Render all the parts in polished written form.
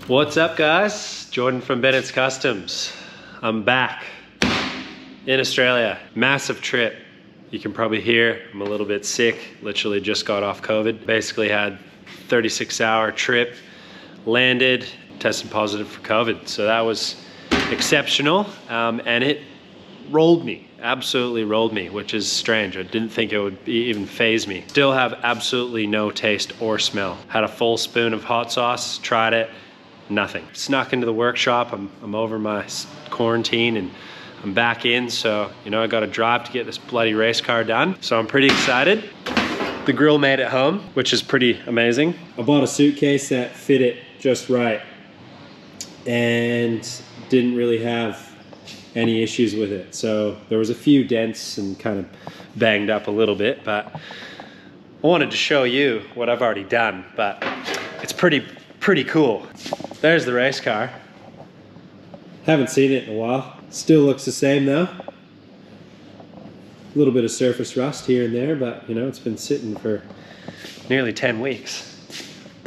What's up, guys? Jordan from Bennett's Customs. I'm back in Australia. Massive trip. You can probably hear I'm a little bit sick. Literally just got off COVID. Basically had 36-hour trip, landed, tested positive for COVID. So that was exceptional, and it rolled me. Absolutely rolled me, which is strange. I didn't think it would even faze me. Still have absolutely no taste or smell. Had a full spoon of hot sauce, tried it, nothing. Snuck into the workshop. I'm over my quarantine and I'm back in, so I got to drive to get this bloody race car done. So I'm pretty excited. The grill made it home, which is pretty amazing. I bought a suitcase that fit it just right and didn't really have any issues with it. So there was a few dents and kind of banged up a little bit, but I wanted to show you what I've already done, but it's pretty cool. There's the race car. Haven't seen it in a while. Still looks the same though. A little bit of surface rust here and there, but it's been sitting for nearly 10 weeks.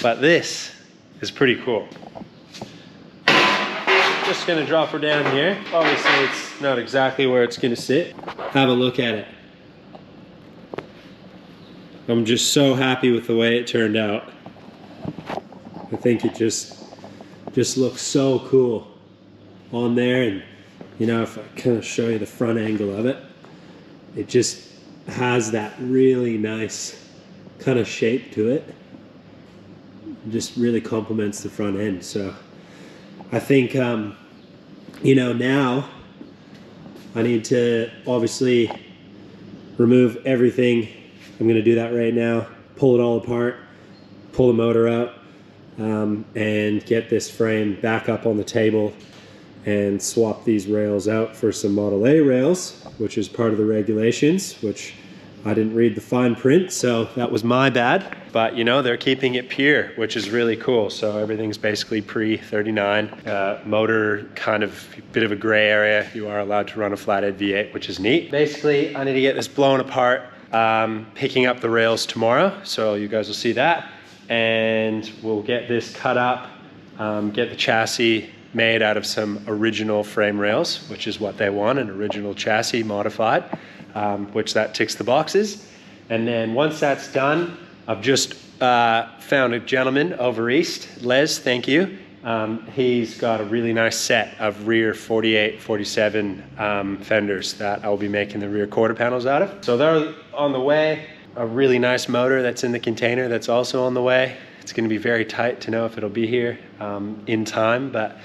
But this is pretty cool. Just gonna drop her down here. Obviously it's not exactly where it's gonna sit. Have a look at it. I'm just so happy with the way it turned out. I think it just looks so cool on there, and if I kind of show you the front angle of it, it just has that really nice kind of shape to it. It just really complements the front end. So I think now I need to obviously remove everything. I'm going to do that right now, pull it all apart, pull the motor out, and get this frame back up on the table and swap these rails out for some Model A rails, which is part of the regulations, which I didn't read the fine print, so that was my bad. But they're keeping it pure, which is really cool. So everything's basically pre-39. Motor kind of a bit of a gray area. You are allowed to run a flathead V8, which is neat. Basically, I need to get this blown apart, picking up the rails tomorrow. So you guys will see that. And we'll get this cut up, get the chassis made out of some original frame rails, which is what they want, an original chassis modified, which that ticks the boxes. And then once that's done, I've just found a gentleman over east, Les, thank you. He's got a really nice set of rear 48, 47 fenders that I'll be making the rear quarter panels out of. So they're on the way. A really nice motor that's in the container that's also on the way. It's going to be very tight to know if it'll be here in time, but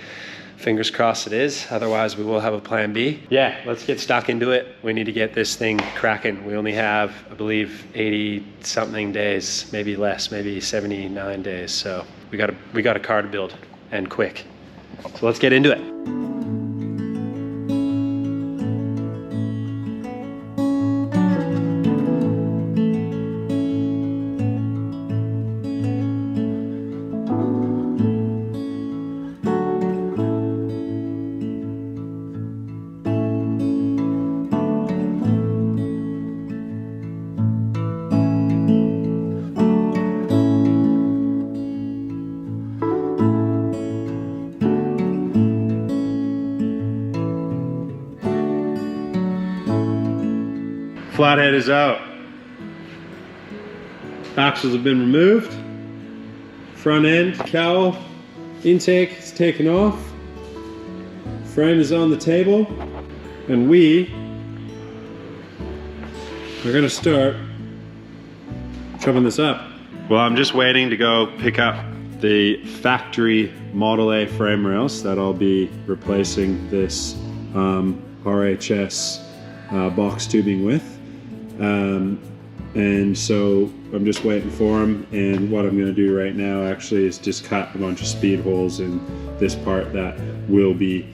fingers crossed it is. Otherwise, we will have a plan B. Yeah, let's get stuck into it. We need to get this thing cracking. We only have, I believe, 80-something days, maybe less, maybe 79 days. So we got a car to build, and quick. So let's get into it. Flathead is out. Axles have been removed. Front end cowl intake is taken off. Frame is on the table. And we are gonna start chopping this up. Well, I'm just waiting to go pick up the factory Model A frame rails that I'll be replacing this RHS box tubing with. And so I'm just waiting for them, and what I'm going to do right now actually is just cut a bunch of speed holes in this part that will be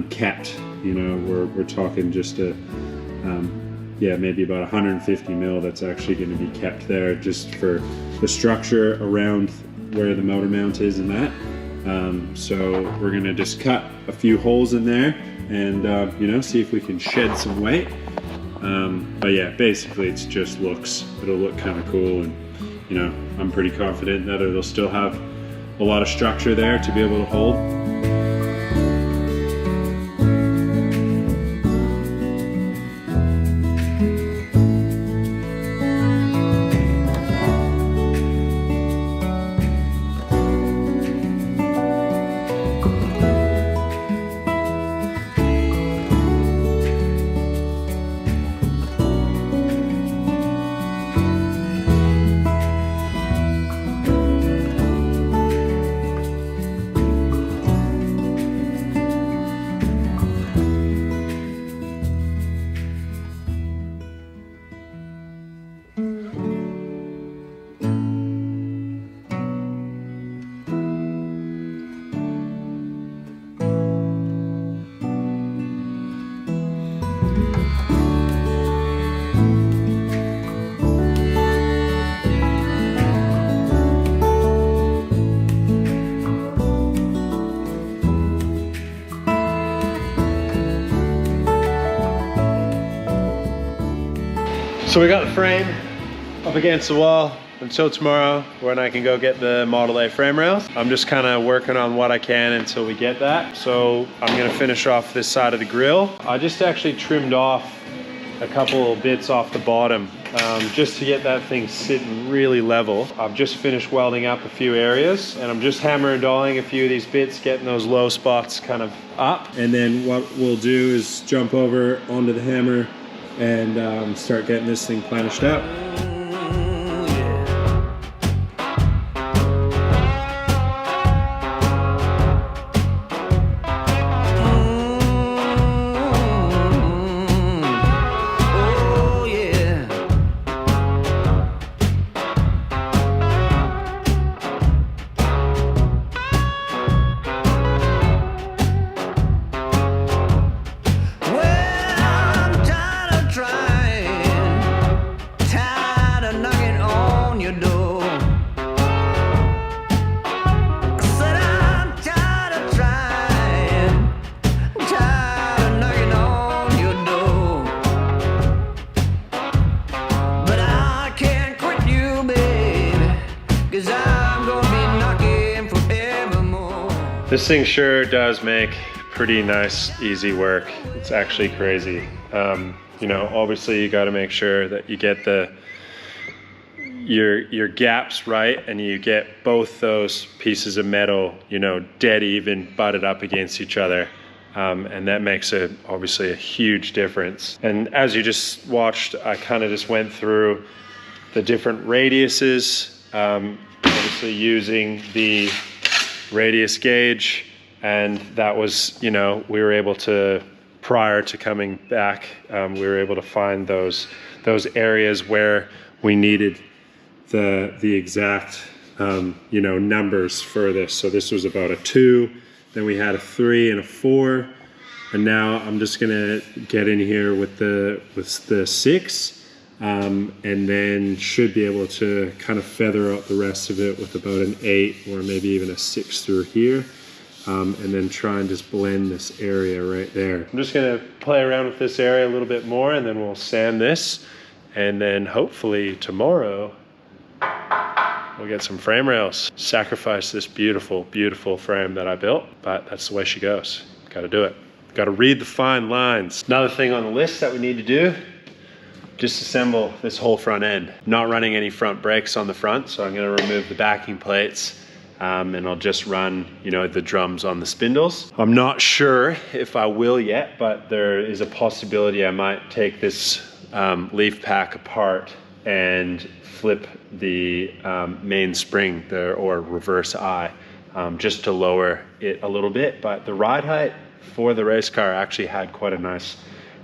kept. We're talking just maybe about 150 mil that's actually going to be kept there just for the structure around where the motor mount is and that. So we're going to just cut a few holes in there and see if we can shed some weight. But yeah, basically it'll look kind of cool, and I'm pretty confident that it'll still have a lot of structure there to be able to hold. So we got the frame up against the wall until tomorrow when I can go get the Model A frame rails. I'm just kind of working on what I can until we get that. So I'm gonna finish off this side of the grill. I just actually trimmed off a couple bits off the bottom just to get that thing sitting really level. I've just finished welding up a few areas and I'm just hammer and dolling a few of these bits, getting those low spots kind of up. And then what we'll do is jump over onto the hammer and start getting this thing planished out. This thing sure does make pretty nice, easy work. It's actually crazy. You know, obviously you got to make sure that you get your gaps right and you get both those pieces of metal, you know, dead even, butted up against each other. And that makes obviously a huge difference. And as you just watched, I kind of just went through the different radiuses, obviously using the radius gauge, and that was, you know, we were able to, prior to coming back, we were able to find those areas where we needed the exact you know, numbers for this. So this was about a 2, then we had a 3 and a 4, and now I'm just gonna get in here with the 6, and then should be able to kind of feather out the rest of it with about an 8 or maybe even a 6 through here, and then try and just blend this area right there. I'm just gonna play around with this area a little bit more, and then we'll sand this, and then hopefully tomorrow we'll get some frame rails. Sacrifice this beautiful, beautiful frame that I built, but that's the way she goes. Gotta do it. Gotta read the fine lines. Another thing on the list that we need to do, disassemble this whole front end. Not running any front brakes on the front, so I'm gonna remove the backing plates, and I'll just run, you know, the drums on the spindles. I'm not sure if I will yet, but there is a possibility I might take this leaf pack apart and flip the main spring there, or reverse eye, just to lower it a little bit. But the ride height for the race car actually had quite a nice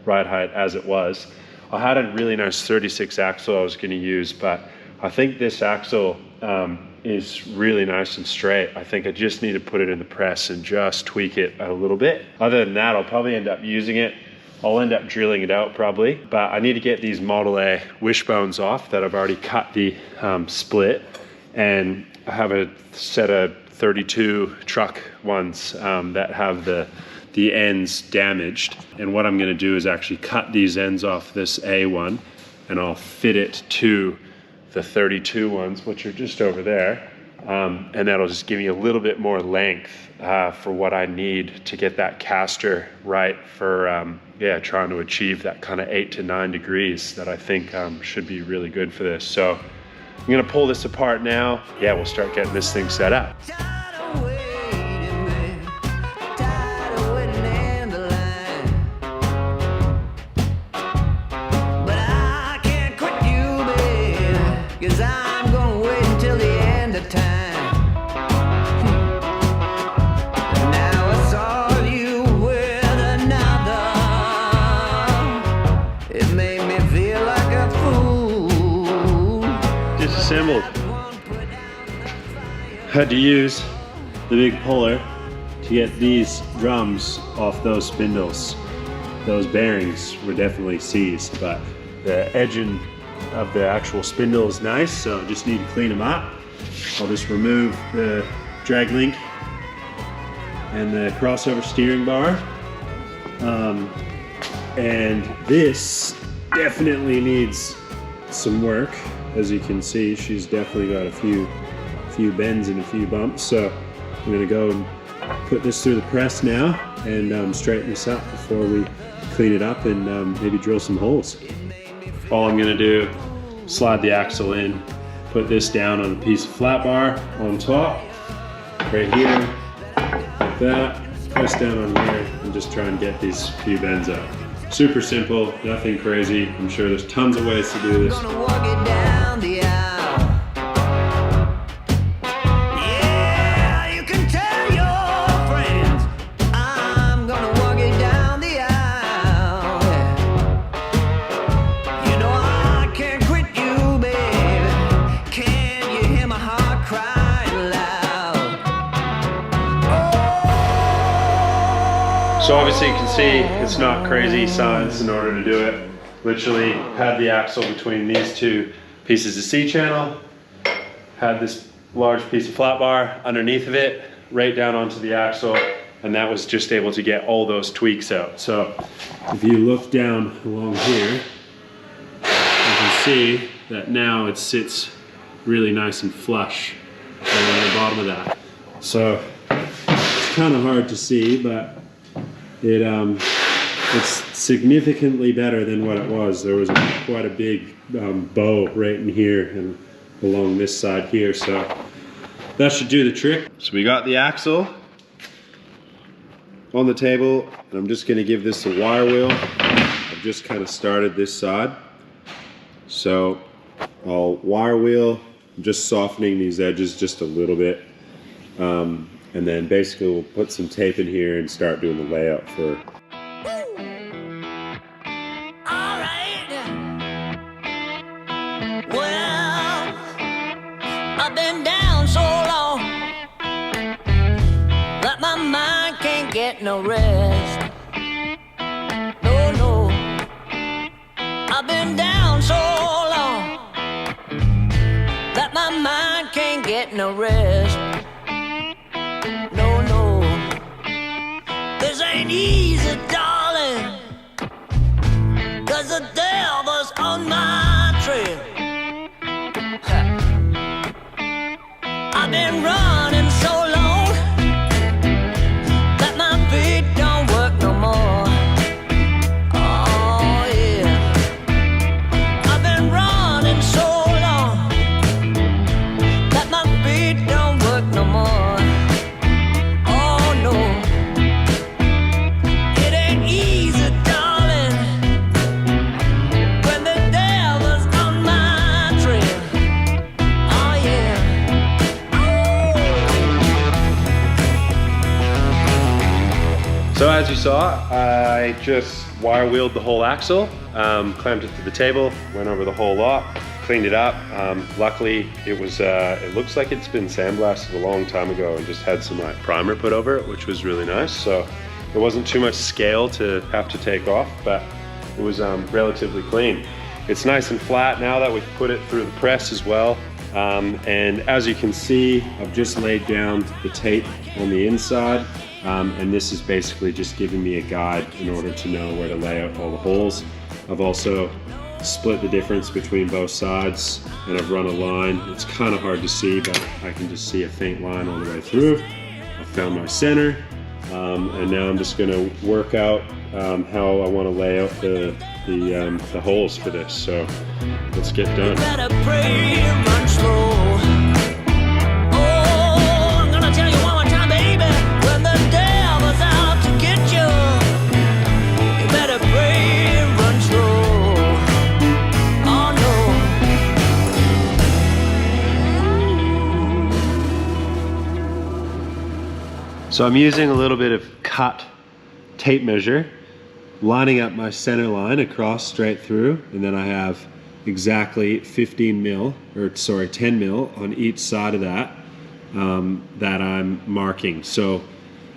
ride height as it was. I had a really nice 36 axle I was going to use, but I think this axle is really nice and straight. I think I just need to put it in the press and just tweak it a little bit. Other than that, I'll probably end up using it. I'll end up drilling it out probably, but I need to get these Model A wishbones off that I've already cut the split, and I have a set of 32 truck ones that have the ends damaged. And what I'm gonna do is actually cut these ends off this A one, and I'll fit it to the 32 ones, which are just over there. and that'll just give me a little bit more length for what I need to get that caster right for trying to achieve that kind of 8 to 9 degrees that I think should be really good for this. So I'm gonna pull this apart now. Yeah, we'll start getting this thing set up. Disassembled. Had to use the big puller to get these drums off those spindles. Those bearings were definitely seized, but the edging of the actual spindle is nice, so I just need to clean them up. I'll just remove the drag link and the crossover steering bar. And this definitely needs some work. As you can see, she's definitely got a few bends and a few bumps. So I'm gonna go and put this through the press now and straighten this up before we clean it up and maybe drill some holes. All I'm gonna do, slide the axle in, put this down on a piece of flat bar on top, right here, like that, press down on here, and just try and get these few bends out. Super simple, nothing crazy. I'm sure there's tons of ways to do this. So obviously you can see it's not crazy science in order to do it. Literally had the axle between these two pieces of C-channel, had this large piece of flat bar underneath of it, right down onto the axle, and that was just able to get all those tweaks out. So if you look down along here, you can see that now it sits really nice and flush right on the bottom of that. So it's kind of hard to see, but it's significantly better than what it was. There was quite a big bow right in here and along this side here, so that should do the trick. So we got the axle on the table, and I'm just going to give this a wire wheel. I've just kind of started this side, so I'll wire wheel. I'm just softening these edges just a little bit. And then basically we'll put some tape in here and start doing the layout for. Alright. Well, I've been down so long that my mind can't get no rest. No, no. I've been down so long that my mind can't get no rest. Ain't easy, darling, 'cause the devil's on my trail. I've been running so long that my feet don't work no more. Oh yeah, I've been running so long that my feet don't work no more. Oh no. So as you saw, I just wire wheeled the whole axle, clamped it to the table, went over the whole lot, cleaned it up. Luckily, it looks like it's been sandblasted a long time ago and just had some primer put over it, which was really nice. So there wasn't too much scale to have to take off, but it was relatively clean. It's nice and flat now that we've put it through the press as well. And as you can see, I've just laid down the tape on the inside. And this is basically just giving me a guide in order to know where to lay out all the holes. I've also split the difference between both sides, and I've run a line. It's kind of hard to see, but I can just see a faint line all the way through. I found my center, and now I'm just gonna work out how I want to lay out the holes for this. So let's get done. Better pray and run slow. Oh, I'm gonna tell you one more time, baby. When the devil's out to get you, you better pray and run slow. Oh no. So I'm using a little bit of cut tape measure, lining up my center line across straight through, and then I have exactly 10 mil on each side of that that I'm marking. So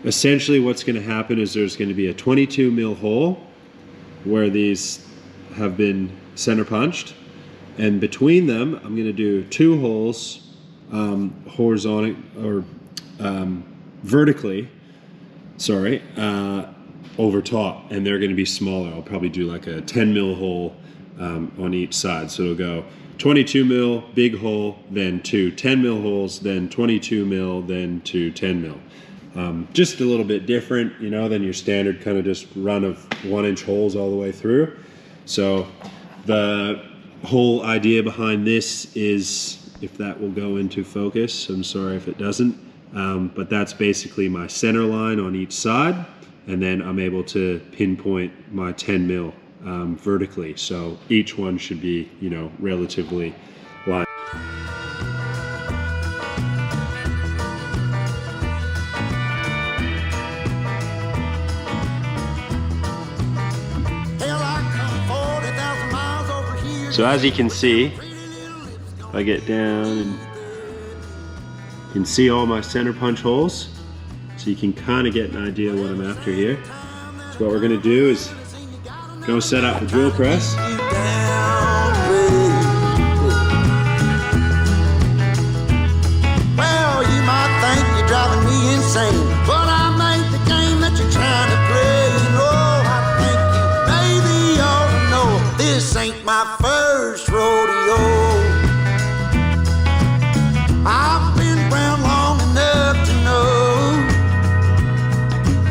essentially what's going to happen is there's going to be a 22 mil hole where these have been center punched, and between them I'm going to do 2 holes horizontal or vertically, over top, and they're going to be smaller. I'll probably do like a 10 mil hole on each side. So it'll go 22 mil, big hole, then 2 10 mil holes, then 22 mil, then 2 10 mil. Just a little bit different, you know, than your standard kind of just run of 1-inch holes all the way through. So the whole idea behind this is, if that will go into focus, I'm sorry if it doesn't, but that's basically my center line on each side. And then I'm able to pinpoint my 10 mil vertically. So each one should be, you know, relatively lined. So as you can see, if I get down and you can see all my center punch holes. So you can kind of get an idea of what I'm after here. So what we're gonna do is go set up the drill press. Well, you might think you're driving me insane, but I made the game that you're trying to play. You know, I think you maybe ought to know this ain't my first rodeo. I've been around long enough to know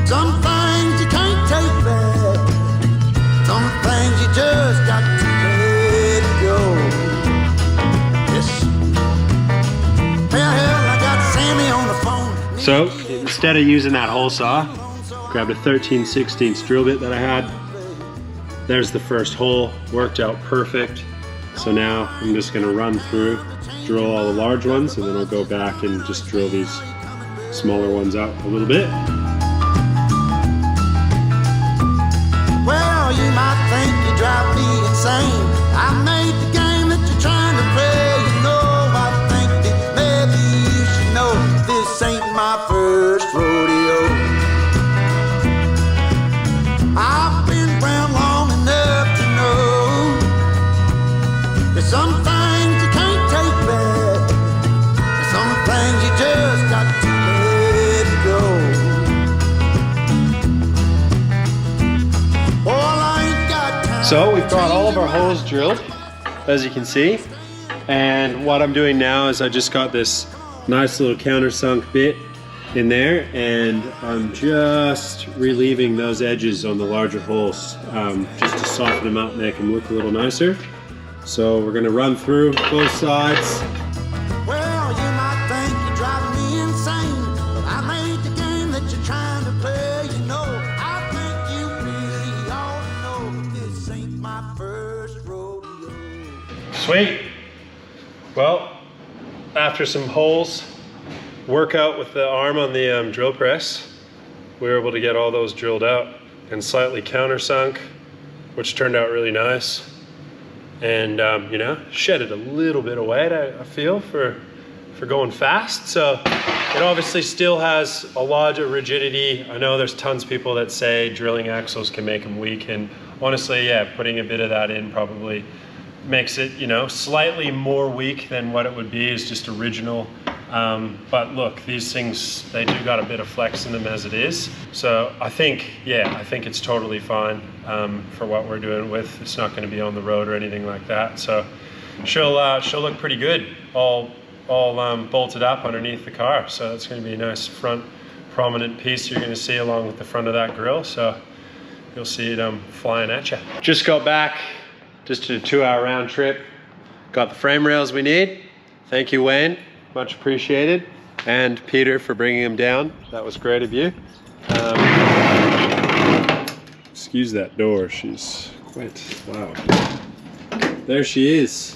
some things you can't take back. Some things you just got to let go. Yes. Well, hell, I got Sammy on the phone. So instead of using that hole saw, grabbed a 13/16 drill bit that I had. There's the first hole, worked out perfect. So now I'm just gonna run through, drill all the large ones, and then I'll go back and just drill these smaller ones out a little bit. Well, you might think you drive me insane. I made the game that you're trying to play. You know, I think that maybe you should know this ain't my first rodeo. I've been around long enough to know there's some things you can't take back. There's some things you just got to let go. So we've got all of our holes drilled, as you can see. And what I'm doing now is I just got this nice little countersunk bit in there, and I'm just relieving those edges on the larger holes, just to soften them out and make them look a little nicer. So we're gonna run through both sides. Well, you might think you're driving me insane, but I made the game that you're trying to play. You know, I think you really ought to know this ain't my first rodeo. Sweet. Well, after some holes, workout with the arm on the drill press, we were able to get all those drilled out and slightly countersunk, which turned out really nice. And you know, shedded a little bit of weight, I feel, for going fast. So it obviously still has a lot of rigidity. I know there's tons of people that say drilling axles can make them weak, and honestly, yeah, putting a bit of that in probably makes it, you know, slightly more weak than what it would be as just original But look, these things, they do got a bit of flex in them as it is. So I think it's totally fine for what we're doing with. It's not going to be on the road or anything like that. So she'll look pretty good, all bolted up underneath the car. So it's going to be a nice front prominent piece you're going to see along with the front of that grille. So you'll see it flying at you. Just got back, just a 2-hour round trip. Got the frame rails we need. Thank you, Wayne. Much appreciated. And Peter for bringing them down. That was great of you. Excuse that door. She's quite, wow. There she is.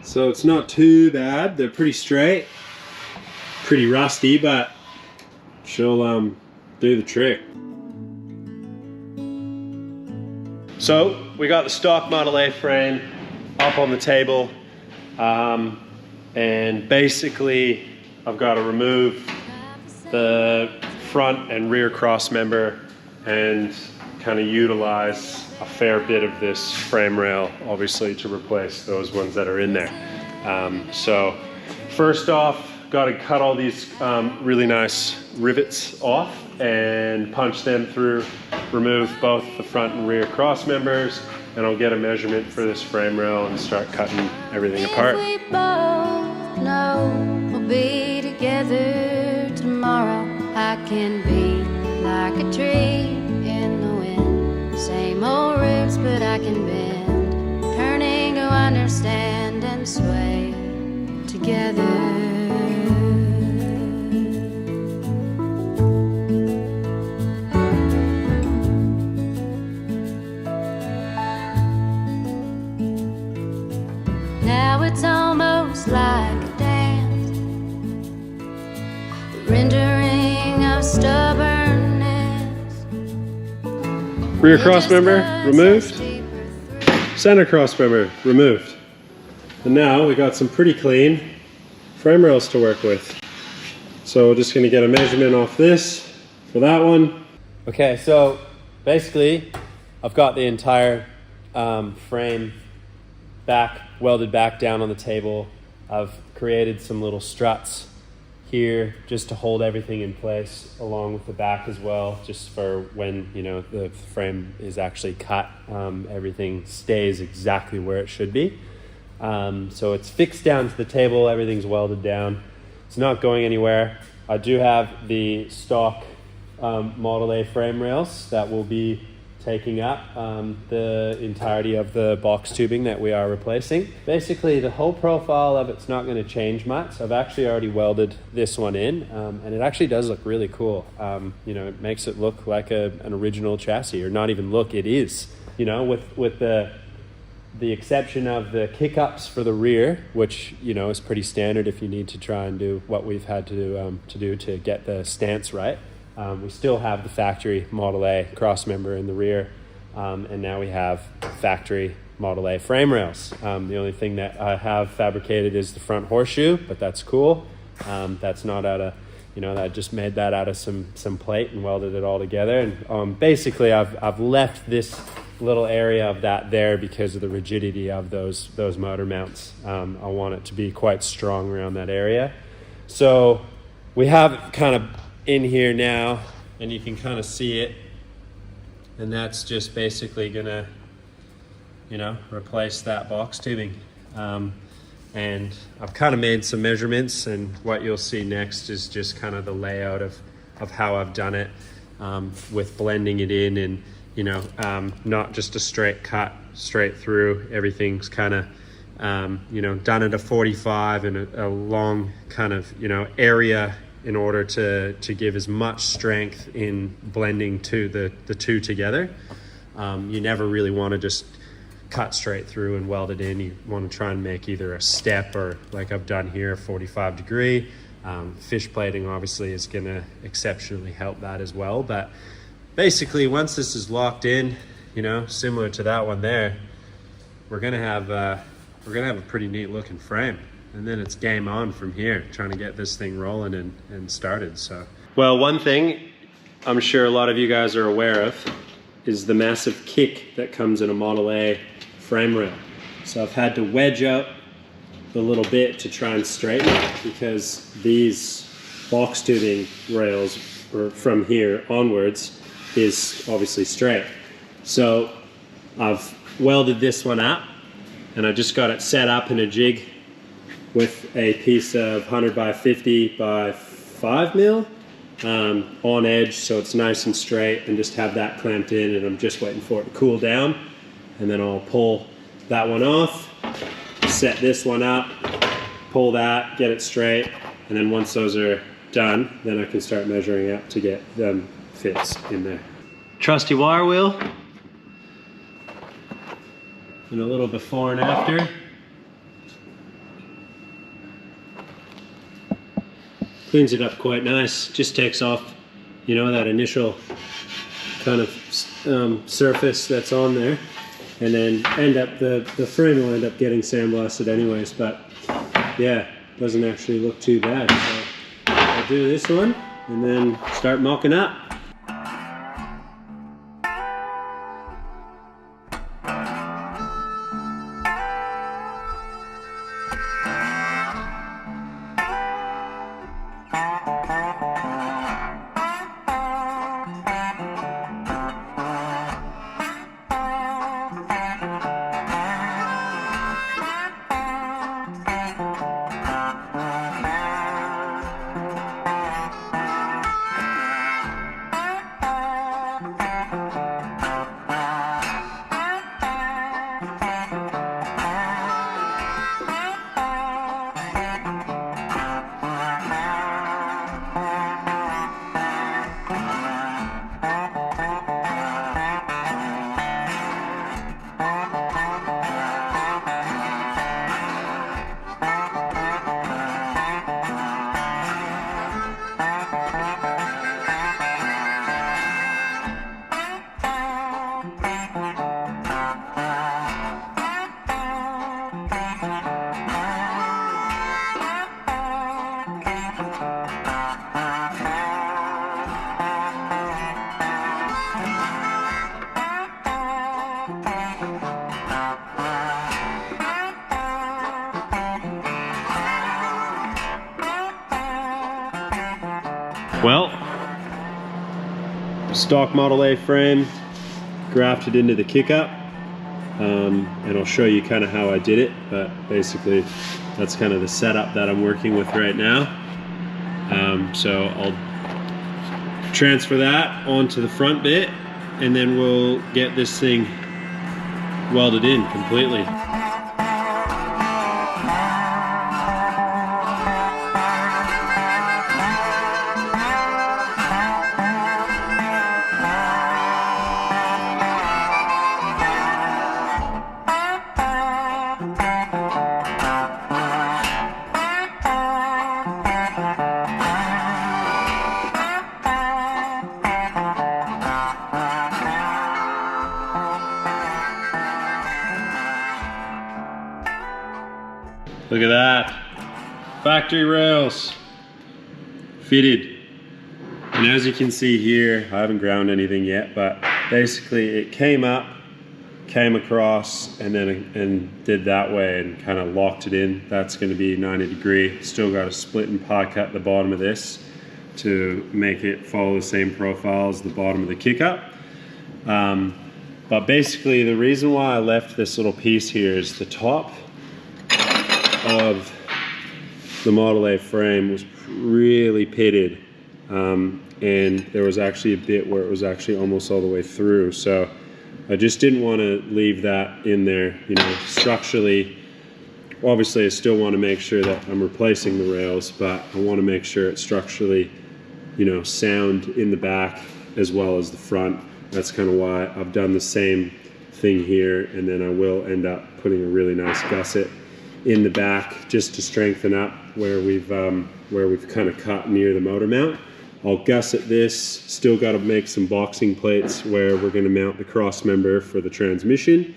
So it's not too bad. They're pretty straight, pretty rusty, but she'll do the trick. So we got the stock Model A frame up on the table, and basically I've got to remove the front and rear cross member and kind of utilize a fair bit of this frame rail, obviously, to replace those ones that are in there. So first off, got to cut all these really nice rivets off and punch them through, remove both the front and rear cross members, and I'll get a measurement for this frame rail and start cutting everything apart. We both know we'll be together tomorrow. I can be like a tree in the wind, same old roots, but I can bend, turning to understand and sway together. Now it's almost like a dance, the rendering of stubbornness. Rear cross member removed, center cross member removed. And now we got some pretty clean frame rails to work with. So we're just going to get a measurement off this for that one. Okay, so basically I've got the entire frame welded back down on the table. I've created some little struts here just to hold everything in place, along with the back as well, just for when, you know, the frame is actually cut, everything stays exactly where it should be. So it's fixed down to the table, everything's welded down, it's not going anywhere. I do have the stock Model A frame rails that will be taking up the entirety of the box tubing that we are replacing. Basically, the whole profile of it's not going to change much. I've actually already welded this one in, and it actually does look really cool. You know, it makes it look like an original chassis, or not even look, it is. You know, with the exception of the kick-ups for the rear, which, you know, is pretty standard if you need to try and do what we've had to do to get the stance right. We still have the factory Model A cross member in the rear, and now we have factory Model A frame rails. The only thing that I have fabricated is the front horseshoe, but that's cool. That's not out of, you know, I just made that out of some plate and welded it all together. And basically I've left this little area of that there because of the rigidity of those motor mounts. I want it to be quite strong around that area. So we have it kind of in here now, and you can kind of see it, and that's just basically gonna, you know, replace that box tubing. And I've kind of made some measurements, and what you'll see next is just kind of the layout of how I've done it, with blending it in, and, you know, not just a straight cut straight through. Everything's kind of you know, done at a 45 and a long kind of, you know, area in order to give as much strength in blending to the two together. You never really want to just cut straight through and weld it in. You want to try and make either a step or, like I've done here, 45 degree. Fish plating obviously is going to exceptionally help that as well. But basically, once this is locked in, you know, similar to that one there, we're going to have a pretty neat looking frame. And then it's game on from here, trying to get this thing rolling and started. So, well, one thing I'm sure a lot of you guys are aware of is the massive kick that comes in a Model A frame rail. So I've had to wedge out the little bit to try and straighten it, because these box tubing rails, or from here onwards, is obviously straight. So I've welded this one up, and I just got it set up in a jig with a piece of 100 by 50 by 5 mil on edge, so it's nice and straight, and just have that clamped in, and I'm just waiting for it to cool down, and then I'll pull that one off, set this one up, pull that, get it straight, and then once those are done, then I can start measuring up to get them fits in there. Trusty wire wheel, and a little before and after. Cleans it up quite nice, just takes off, you know, that initial kind of surface that's on there, and then the frame will end up getting sandblasted anyways, but yeah, doesn't actually look too bad. So I'll do this one and then start mocking up. Well, stock Model A frame grafted into the kick up, and I'll show you kind of how I did it, but basically that's kind of the setup that I'm working with right now. So I'll transfer that onto the front bit, and then we'll get this thing welded in completely. Look at that, factory rails fitted. And as you can see here, I haven't ground anything yet, but basically it came up, came across, and then did that way and kind of locked it in. That's going to be 90 degree. Still got to split and pie cut the bottom of this to make it follow the same profile as the bottom of the kick up. But basically the reason why I left this little piece here is the top of the Model A frame was really pitted, and there was actually a bit where it was actually almost all the way through, so I just didn't want to leave that in there. You know, structurally, obviously I still want to make sure that I'm replacing the rails, but I want to make sure it's structurally, you know, sound in the back as well as the front. That's kind of why I've done the same thing here, and then I will end up putting a really nice gusset in the back just to strengthen up where we've kind of cut near the motor mount. I'll gusset this, still got to make some boxing plates where we're going to mount the cross member for the transmission,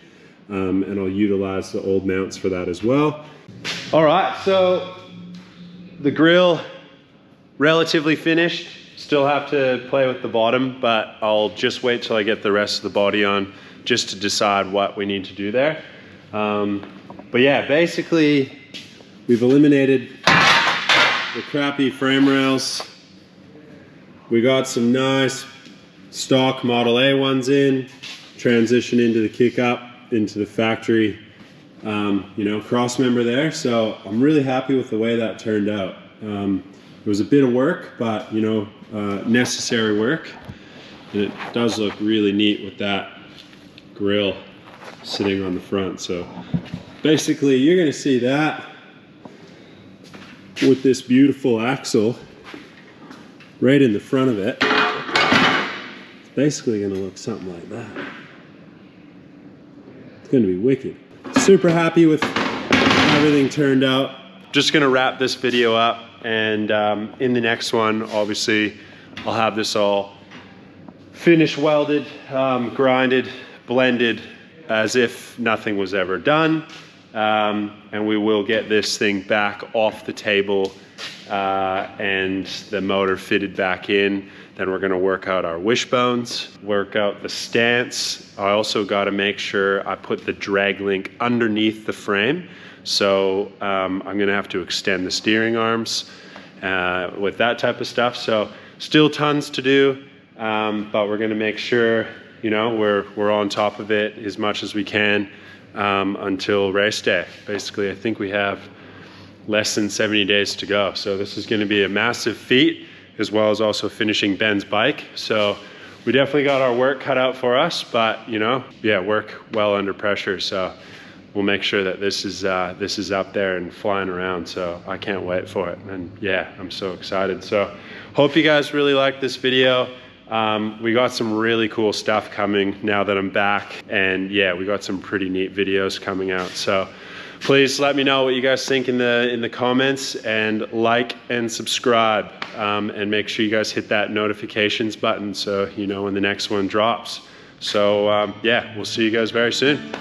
and I'll utilize the old mounts for that as well. All right, so the grill relatively finished. Still have to play with the bottom, but I'll just wait till I get the rest of the body on just to decide what we need to do there. But yeah, basically we've eliminated the crappy frame rails. We got some nice stock Model A ones in, transition into the kick up, into the factory, you know, cross member there. So I'm really happy with the way that turned out. It was a bit of work, but you know, necessary work. And it does look really neat with that grill sitting on the front. So basically you're gonna see that with this beautiful axle right in the front of it. It's basically gonna look something like that. It's gonna be wicked. Super happy with how everything turned out. Just gonna wrap this video up, and in the next one, obviously, I'll have this all finished, welded, grinded, blended, as if nothing was ever done. And we will get this thing back off the table and the motor fitted back in. Then we're gonna work out our wishbones, work out the stance. I also gotta make sure I put the drag link underneath the frame. So I'm gonna have to extend the steering arms with that type of stuff. So still tons to do, but we're gonna make sure, you know, we're on top of it as much as we can until race day. Basically, I think we have less than 70 days to go. So this is gonna be a massive feat, as well as also finishing Ben's bike. So we definitely got our work cut out for us, but you know, yeah, work well under pressure. So we'll make sure that this is up there and flying around. So I can't wait for it. And yeah, I'm so excited. So hope you guys really liked this video. We got some really cool stuff coming now that I'm back, and yeah, we got some pretty neat videos coming out. So please let me know what you guys think in the comments, and like and subscribe, and make sure you guys hit that notifications button so you know when the next one drops. So yeah, we'll see you guys very soon.